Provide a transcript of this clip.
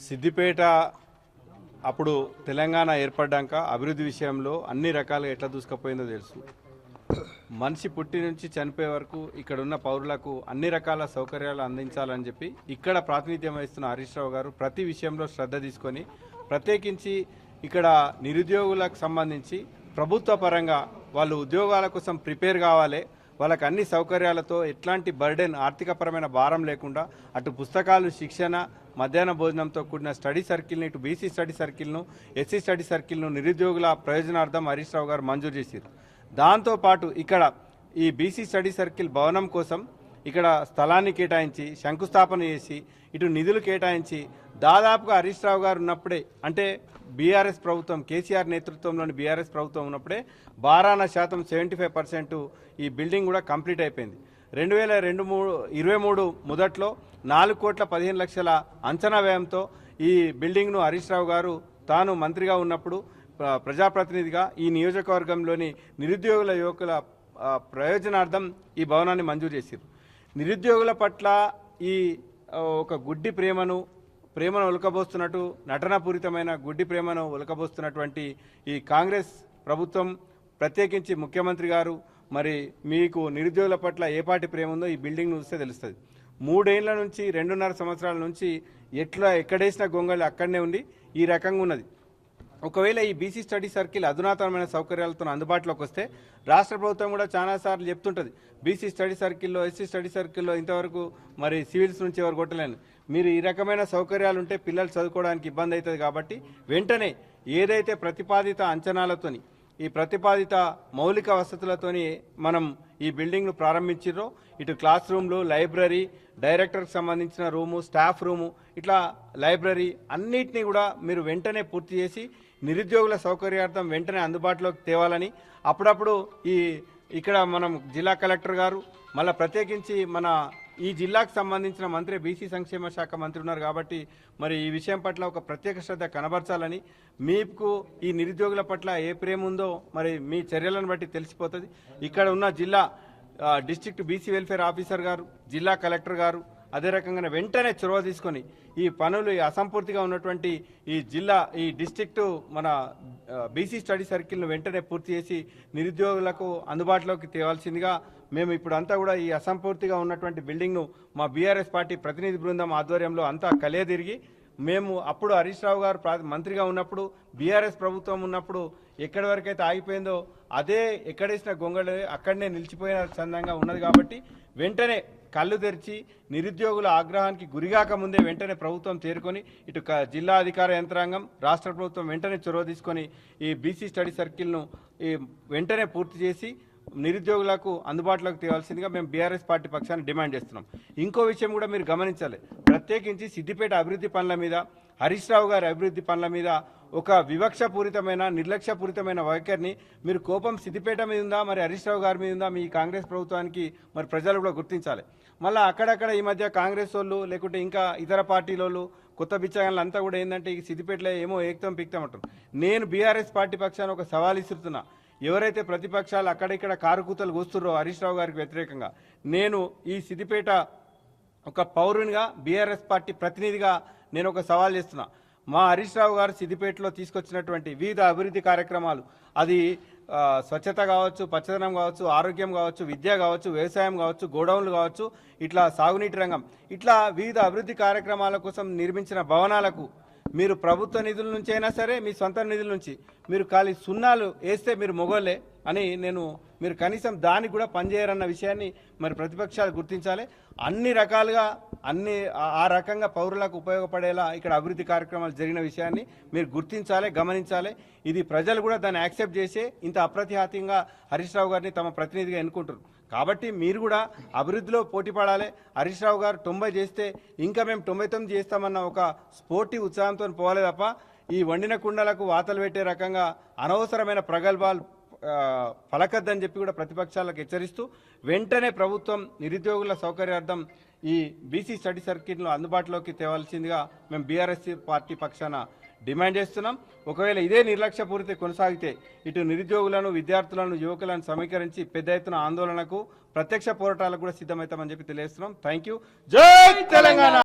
సిద్దిపేట అప్పుడు తెలంగాణ ఏర్పడ్డాక అభివృద్ధి విషయంలో అన్ని రకాలుగా ఎట్లా దూసుకుపోయిందో తెలుసు. మనిషి పుట్టి నుంచి చనిపోయే వరకు ఇక్కడ ఉన్న పౌరులకు అన్ని రకాల సౌకర్యాలు అందించాలని చెప్పి ఇక్కడ ప్రాతినిధ్యం వహిస్తున్న హరీష్ రావు గారు ప్రతి విషయంలో శ్రద్ధ తీసుకొని ప్రత్యేకించి ఇక్కడ నిరుద్యోగులకు సంబంధించి ప్రభుత్వ పరంగా వాళ్ళు ఉద్యోగాల కోసం ప్రిపేర్ కావాలి, వాళ్ళకి అన్ని సౌకర్యాలతో ఎట్లాంటి బర్డెన్ ఆర్థికపరమైన భారం లేకుండా అటు పుస్తకాలు, శిక్షణ, మధ్యాహ్న భోజనంతో కూడిన స్టడీ సర్కిల్ని, ఇటు బీసీ స్టడీ సర్కిల్ను, ఎస్సీ స్టడీ సర్కిల్ను నిరుద్యోగుల ప్రయోజనార్థం హరీష్ రావు గారు మంజూరు చేశారు. దాంతోపాటు ఇక్కడ ఈ బీసీ స్టడీ సర్కిల్ భవనం కోసం ఇక్కడ స్థలాన్ని కేటాయించి శంకుస్థాపన చేసి ఇటు నిధులు కేటాయించి దాదాపుగా హరీష్ రావు గారు ఉన్నప్పుడే, అంటే బీఆర్ఎస్ ప్రభుత్వం, కేసీఆర్ నేతృత్వంలోని బీఆర్ఎస్ ప్రభుత్వం ఉన్నప్పుడే 12% 75% ఈ బిల్డింగ్ కూడా కంప్లీట్ అయిపోయింది. 2023 మొదట్లో 4,15,00,000 అంచనా వ్యయంతో ఈ బిల్డింగ్ను హరీష్ రావు గారు తాను మంత్రిగా ఉన్నప్పుడు ప్రజాప్రతినిధిగా ఈ నియోజకవర్గంలోని నిరుద్యోగుల యువకుల ప్రయోజనార్థం ఈ భవనాన్ని మంజూరు చేశారు. నిరుద్యోగుల పట్ల ఈ ఒక గుడ్డి ప్రేమను ఒలకబోస్తున్నట్టు, నటనాపూరితమైన గుడ్డి ప్రేమను ఒలకబోస్తున్నటువంటి ఈ కాంగ్రెస్ ప్రభుత్వం, ప్రత్యేకించి ముఖ్యమంత్రి గారు, మరి మీకు నిరుద్యోగుల పట్ల ఏ పాటి ప్రేమ ఉందో ఈ బిల్డింగ్ చూస్తే తెలుస్తుంది. 3 ఏళ్ల నుంచి 2.5 సంవత్సరాల నుంచి ఎక్కడేసిన గొంగళి అక్కడనే ఉండి ఈ రకంగా ఉన్నది. ఒకవేళ ఈ బీసీ స్టడీ సర్కిల్ అధునాతనమైన సౌకర్యాలతో అందుబాటులోకి వస్తే రాష్ట్ర ప్రభుత్వం కూడా చాలాసార్లు చెప్తుంటుంది, బీసీ స్టడీ సర్కిల్లో, ఎస్సీ స్టడీ సర్కిల్లో ఇంతవరకు మరి సివిల్స్ నుంచి ఎవరు కొట్టలేను, మీరు ఈ రకమైన సౌకర్యాలు ఉంటే పిల్లలు చదువుకోవడానికి ఇబ్బంది అవుతుంది. కాబట్టి వెంటనే ఏదైతే ప్రతిపాదిత అంచనాలతోని, ఈ ప్రతిపాదిత మౌలిక వసతులతోని మనం ఈ బిల్డింగ్ను ప్రారంభించారో, ఇటు క్లాస్ రూమ్లు, లైబ్రరీ, డైరెక్టర్కి సంబంధించిన రూము, స్టాఫ్ రూము, ఇట్లా లైబ్రరీ అన్నిటినీ కూడా మీరు వెంటనే పూర్తి చేసి నిరుద్యోగుల సౌకర్యార్థం వెంటనే అందుబాటులోకి తేవాలని, అప్పుడప్పుడు ఇక్కడ మనం జిల్లా కలెక్టర్ గారు, మళ్ళీ ప్రత్యేకించి మన ఈ జిల్లాకు సంబంధించిన మంత్రి, బీసీ సంక్షేమ శాఖ మంత్రి ఉన్నారు కాబట్టి మరి ఈ విషయం పట్ల ఒక ప్రత్యేక శ్రద్ధ కనబరచాలని, మీకు ఈ నిరుద్యోగుల పట్ల ఏ ప్రేమ ఉందో మరి మీ చర్యలను బట్టి తెలిసిపోతుంది. ఇక్కడ ఉన్న జిల్లా డిస్ట్రిక్ట్ బీసీ వెల్ఫేర్ ఆఫీసర్ గారు, జిల్లా కలెక్టర్ గారు అదే రకంగా వెంటనే చొరవ తీసుకొని ఈ పనులు, ఈ అసంపూర్తిగా ఉన్నటువంటి ఈ డిస్ట్రిక్ట్ మన బీసీ స్టడీ సర్కిల్ను వెంటనే పూర్తి చేసి నిరుద్యోగులకు అందుబాటులోకి తేవాల్సిందిగా మేము ఇప్పుడంతా కూడా ఈ అసంపూర్తిగా ఉన్నటువంటి బిల్డింగ్ను మా బీఆర్ఎస్ పార్టీ ప్రతినిధి బృందం ఆధ్వర్యంలో అంతా కలియదిరిగి, మేము అప్పుడు హరీష్ రావు గారు మంత్రిగా ఉన్నప్పుడు, బీఆర్ఎస్ ప్రభుత్వం ఉన్నప్పుడు ఎక్కడి వరకైతే ఆగిపోయిందో అదే ఎక్కడేసిన గొంగళి అక్కడనే నిలిచిపోయిన చందంగా ఉన్నది. కాబట్టి వెంటనే కళ్ళు తెరిచి నిరుద్యోగుల ఆగ్రహానికి గురిగాక ముందే వెంటనే ప్రభుత్వం చేరుకొని ఇటు జిల్లా అధికార యంత్రాంగం, రాష్ట్ర ప్రభుత్వం వెంటనే చొరవ తీసుకొని ఈ బీసీ స్టడీ సర్కిల్ను వెంటనే పూర్తి చేసి నిరుద్యోగులకు అందుబాటులోకి తేవాల్సిందిగా మేము బీఆర్ఎస్ పార్టీ పక్షాన్ని డిమాండ్ చేస్తున్నాం. ఇంకో విషయం కూడా మీరు గమనించాలి, ప్రత్యేకించి సిద్దిపేట అభివృద్ధి పనుల మీద, హరీష్ రావు గారి అభివృద్ధి పనుల మీద ఒక వివక్షపూరితమైన, నిర్లక్ష్యపూరితమైన వైఖరిని మీరు కోపం సిద్దిపేట మీద ఉందా, మరి హరీష్ రావు గారి మీద ఉందా, మీ కాంగ్రెస్ ప్రభుత్వానికి మరి ప్రజలు కూడా గుర్తించాలి. మళ్ళీ అక్కడక్కడ ఈ మధ్య కాంగ్రెస్ వాళ్ళు లేకుంటే ఇంకా ఇతర పార్టీలోళ్ళు కొత్త బిచ్చగాళ్ళు అంతా కూడా ఏంటంటే ఈ సిద్దిపేటలో ఏమో ఏక్తం పిక్తం అంటారు. నేను బీఆర్ఎస్ పార్టీ పక్షాన్ని ఒక సవాల్ ఇస్తున్నా, ఎవరైతే ప్రతిపక్షాలు అక్కడిక్కడ కారుకూతలు కూస్తుర్రో హరీష్ రావు గారికి వ్యతిరేకంగా, నేను ఈ సిద్దిపేట ఒక పౌరునిగా, బీఆర్ఎస్ పార్టీ ప్రతినిధిగా నేను ఒక సవాల్ చేస్తున్నా. మా హరీష్ రావు గారు సిద్దిపేటలో తీసుకొచ్చినటువంటి వివిధ అభివృద్ధి కార్యక్రమాలు, అది స్వచ్ఛత కావచ్చు, పచ్చదనం కావచ్చు, ఆరోగ్యం కావచ్చు, విద్య కావచ్చు, వ్యవసాయం కావచ్చు, గోడౌన్లు కావచ్చు, ఇట్లా సాగునీటి రంగం, ఇట్లా వివిధ అభివృద్ధి కార్యక్రమాల కోసం నిర్మించిన భవనాలకు మీరు ప్రభుత్వ నిధుల నుంచి అయినా సరే, మీ సొంత నిధుల నుంచి మీరు ఖాళీ సున్నాలు వేస్తే మీరు మొగోళ్ళే అని మీరు కనీసం దానికి కూడా పనిచేయరన్న విషయాన్ని మరి ప్రతిపక్షాలు గుర్తించాలి. అన్ని రకాలుగా ఆ రకంగా పౌరులకు ఉపయోగపడేలా ఇక్కడ అభివృద్ధి కార్యక్రమాలు జరిగిన విషయాన్ని మీరు గుర్తించాలి, గమనించాలి. ఇది ప్రజలు కూడా దాన్ని యాక్సెప్ట్ చేసి ఇంత అప్రతిహాతంగా హరీష్ రావు గారిని తమ ప్రతినిధిగా ఎన్నుకుంటారు. కాబట్టి మీరు కూడా అభివృద్ధిలో పోటీ పడాలి. హరీష్ రావు గారు 90 చేస్తే ఇంకా మేము 99 చేస్తామన్న ఒక స్పోర్టివ్ ఉత్సాహంతో పోవాలి తప్ప ఈ వండిన కుండలకు వాతలు పెట్టే రకంగా అనవసరమైన ప్రగల్భాలు పలకద్దని చెప్పి కూడా ప్రతిపక్షాలకు హెచ్చరిస్తూ వెంటనే ప్రభుత్వం నిరుద్యోగుల సౌకర్యార్థం ఈ బీసీ స్టడీ సర్కిల్ను అందుబాటులోకి తేవాల్సిందిగా మేము బీఆర్ఎస్ పార్టీ పక్షాన డిమాండ్ చేస్తున్నాం. ఒకవేళ ఇదే నిర్లక్ష్యపూరిత కొనసాగితే ఇటు నిరుద్యోగులను, విద్యార్థులను, యువకులను సమీకరించి పెద్ద ఎత్తున ఆందోళనకు, ప్రత్యక్ష పోరాటాలకు కూడా సిద్ధమవుతామని చెప్పి తెలియజేస్తున్నాం. Thank you. జై తెలంగాణ.